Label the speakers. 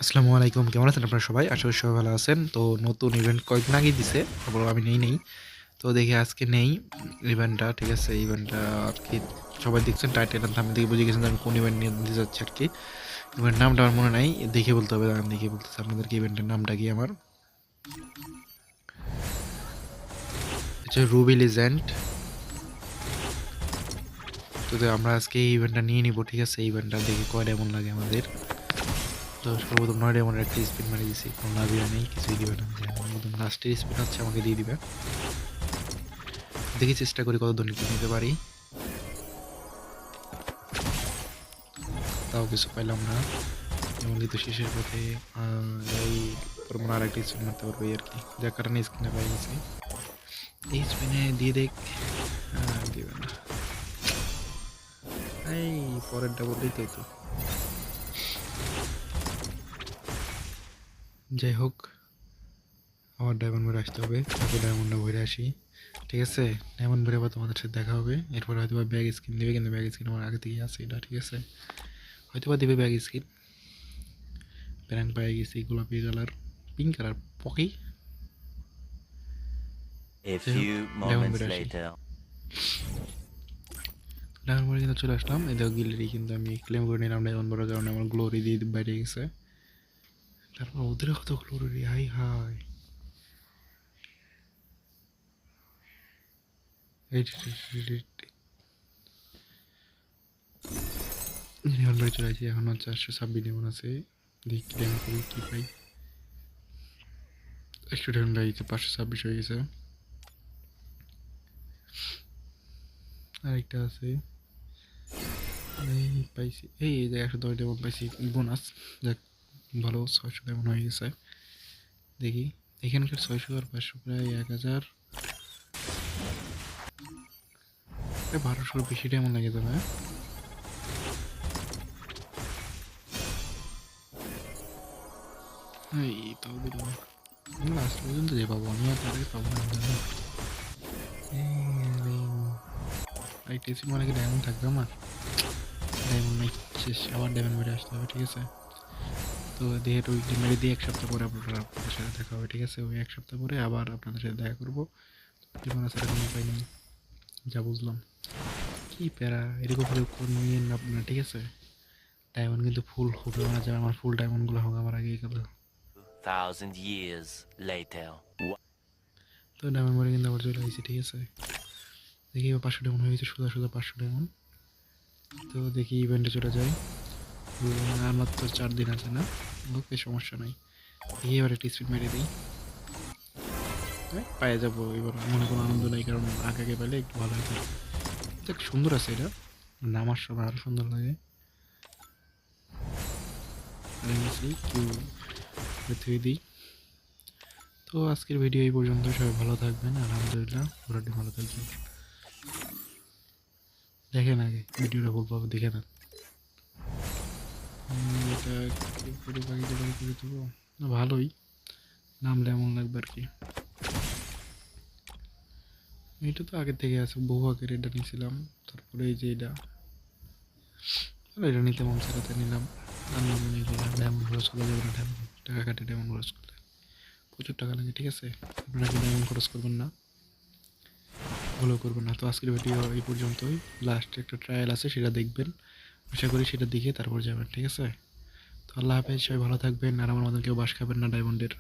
Speaker 1: আসসালামু আলাইকুম। কেমন আছেন আপনারা সবাই? আশা করি সবাই ভালো আছেন। তো নতুন ইভেন্ট কয়েকদিন আগেই দিছে। তারপর আমি নেই। তো দেখি আজকে নেই ইভেন্টটা। ঠিক আছে? ইভেন্টটা আরকি সবাই দেখছেন টাইটেল আর থাম্বনেল দেখে বুঝে গেছেন যে আমি কোন ইভেন্ট নিয়ে দিতে যাচ্ছি আরকি। ইভেন্টের নামটা আমার মনে নাই। দেখে বলতে হবে। দাঁড়ান দেখে বলতেছি আপনাদেরকে ইভেন্টের নামটা কি আমার। হচ্ছে রুবি লিজেন্ড। তো আমরা আজকে এই ইভেন্টটা নিয়ে নিব। ঠিক আছে? এই ইভেন্টটা দেখে কয় ডায়মন্ড লাগে আমাদের। তো সর্বপ্রথম 9 ডায়মন্ডের একটা স্পিন মেরে দিছি। কোনো লাভই নেই, কিছুই দিবে না। একদম লাস্টের স্পিন হচ্ছে আমাকে দিয়ে দিবে। দেখি চেষ্টা করি কত দূর নিতে পারি। তাও কিছু পাইলাম না। যেমন কিন্তু শেষের পথে এই পর মনে আরেকটা স্পিন মারতে পারবো এই আর কি, যার কারণে স্পিনে পাই গেছি। এই স্পিনে দিয়ে দেখ, দিবে না। এই পরের ডাবল দিতেই তো। যাই হোক, আমার ডায়মন্ড ভরে আসতে হবে, তারপর ডায়মন্ডটা ভরে আসি। ঠিক আছে, ডায়মন্ড ভরে আবার তোমাদের সাথে দেখা হবে। এরপর হয়তো বা ব্যাগ স্কিন দেবে, কিন্তু ব্যাগ স্কিন আমার আগে থেকেই আছে এটা। ঠিক আছে, হয়তো বা দেবে ব্যাগ স্কিন। প্যান্ট পাই গেছি গোলাপি কালার, পিঙ্ক কালার পকি।
Speaker 2: A
Speaker 1: যাই হোক,
Speaker 2: few
Speaker 1: ডায়মন্ড
Speaker 2: moments
Speaker 1: ভরে আসি।
Speaker 2: later.
Speaker 1: ডায়মন্ড ভরে কিন্তু চলে আসলাম। এই দেখো গিলারি কিন্তু আমি ক্লেম করে নিলাম ডায়মন্ড ভরার কারণে আমার গ্লোরি দিয়ে বাইরে গেছে। তারপর ওদের কত গ্লোরি, হাই হাই। এই ডায়মন্ড ভরে চলে আসি। এখন 426 ডায়মন্ড আছে। দেখি কি ডায়মন্ড করি, কি পাই। একটু ডায়মন্ড হয়ে গেছে, 526 হয়ে গেছে। আরেকটা আছে, এই পাইছি। এই যে 110 ডায়মন্ড পাইছি বোনাস। যাক, ভালো, 600 ডায়মন্ড হয়ে গেছে। দেখি এখানকার 600 আর 500 প্রায় 1000, 1200 বেশি ডায়মন্ড লাগে যাবে। এই তাও দিল না। লাস্ট পর্যন্ত যে পাবো আমি, আর তার আগে পাবো না জানি। এই টেসি মানে কি ডায়মন্ড থাকবে আমার? ডায়মন্ড নাই, শেষ। আবার ডায়মন্ড মেরে আসতে হবে। ঠিক আছে, তো যেহেতু ওই মেরে দিয়ে 1 সপ্তাহ পরে আপনাদের সাথে দেখা হবে। ঠিক আছে, ওই 1 সপ্তাহ পরে আবার আপনাদের সাথে দেখা করবো। জীবন আছে, কোনো উপায় নেই, যা বুঝলাম। কি প্যারা, এরকম হলে নিয়ে আপনার। ঠিক আছে, ডায়মন্ড কিন্তু ফুল হবে না, যাবে আমার ফুল ডায়মন্ডগুলো হোক আমার আগে কথা।
Speaker 2: 1,000 years later.
Speaker 1: তো ডায়মন্ড মেরে কিন্তু আবার চলে আসছি। ঠিক আছে, দেখি এবার 500 ডায়মন্ড হয়ে গেছে, সোজা সোজা 500 ডায়মন্ড। তো দেখি ইভেন্টে চলে যাই। আর মাত্র 4 দিন আছে না? ওকে, সমস্যা নাই। দেখি এবার একটা স্পিড মেরে দিই, পায়ে যাবো। এবার মনে কোনো আনন্দ নেই, কারণ আগে আগে পেলে একটু ভালো হতো। দেখ সুন্দর আছে এটা, নামার সময় আরো সুন্দর লাগে। কেউ থুয়ে দিই। তো আজকের ভিডিও এই পর্যন্ত। সবাই ভালো থাকবেন, আলহামদুলিল্লাহ, পুরোটি ভালো থাকবেন। দেখেন আগে ভিডিওটা ভুলভাবে দেখে নেন। এটা কি করে বাকি করে দেবো না? ভালোই নামলে এমন লাগবে আর কি। এটা তো আগে থেকে আছে, বহু আগের এটা নিয়েছিলাম। তারপরে এই যে এটা, এটা নিতে মন চাইতে নিলাম। আমি মনে করলাম ডায়মন্ড খরচ করা যাবে না, টাকা কাটে ডায়মন্ড খরচ করলে প্রচুর টাকা লাগে। ঠিক আছে, আপনারা কি ডায়মন্ড খরচ করবেন না, ভুলও করবেন না। তো আজকের ভিডিও এই পর্যন্তই। লাস্টে একটা ট্রায়াল আছে, সেটা দেখবেন। আশা করি সেটা দেখে তারপর যাবেন। ঠিক আছে, তো আল্লাহ হাফেজ, সবাই ভালো থাকবেন। আর আমার মতন কেউ বাস খাবেন না ডায়মন্ডের।